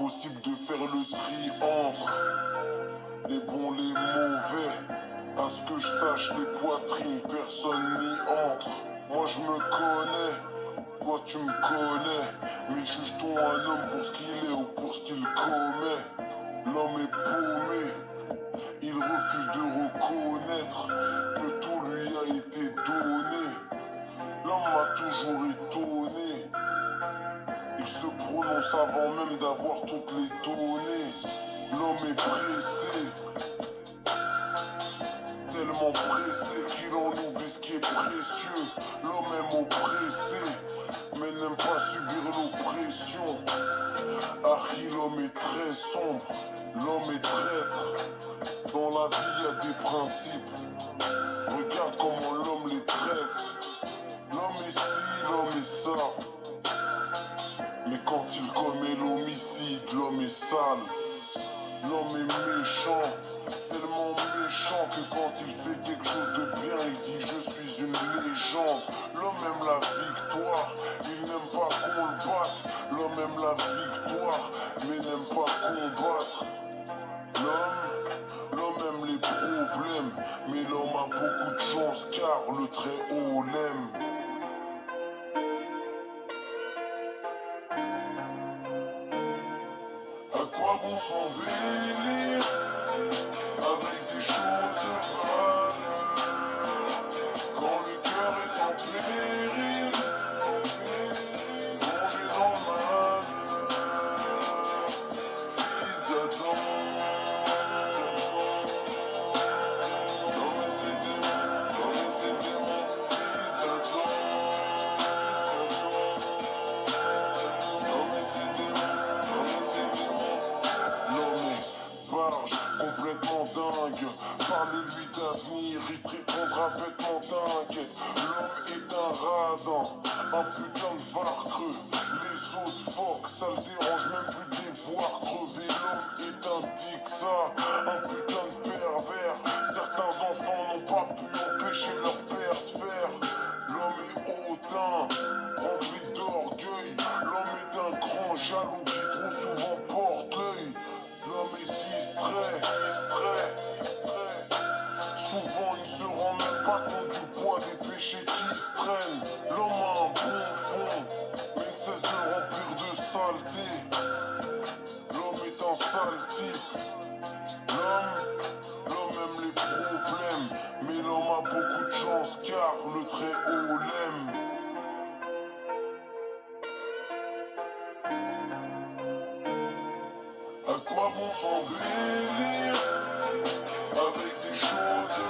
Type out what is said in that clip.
impossible de faire le tri entre les bons, les mauvais. À ce que je sache, les poitrines, personne n'y entre. Moi je me connais, toi tu me connais. Mais juge-t-on un homme pour ce qu'il est ou pour ce qu'il commet? L'homme est paumé, il refuse de reconnaître que tout lui a été donné. L'homme m'a toujours étonné, il se prononce avant même d'avoir toutes les données. L'homme est pressé, tellement pressé qu'il en oublie ce qui est précieux. L'homme aime oppresser, mais n'aime pas subir l'oppression. Harry, l'homme est très sombre, l'homme est traître. Dans la vie y a des principes, regarde comment l'homme les traite. L'homme est ci, l'homme est ça, mais quand il commet l'homicide, l'homme est sale. L'homme est méchant, tellement méchant que quand il fait quelque chose de bien, il dit je suis une légende. L'homme aime la victoire, il n'aime pas qu'on le batte. L'homme aime la victoire, mais n'aime pas combattre. L'homme aime les problèmes, mais l'homme a beaucoup de chance car le Très-Haut l'aime. À quoi bon s'embellir avec des choses de valeur quand le cœur est en péril, plongé dans le malheur, fils d'Adam. Non mais c'était mon fils d'Adam. Non mais c'était mon l'homme est barge, complètement dingue. Parlez-lui d'avenir, il te répondra bêtement, t'inquiète. L'homme est un radin, un putain de varcreux. Les autres phoques, ça le dérange même plus de les voir crever. L'homme est un dixa, un putain de pervers. Certains enfants n'ont pas pu empêcher leur père de faire. L'homme est hautain, rempli d'orgueil. L'homme est un grand jaloux qui trop souvent porte l'œil. L'homme est distrait. Souvent il ne se rend même pas compte du poids des péchés qui se traînent. L'homme a un bon fond, mais ne cesse de remplir de saleté. L'homme est un sale type. L'homme aime les problèmes, mais l'homme a beaucoup de chance car le Très-Haut l'aime. À quoi bon s'embellir avec des choses de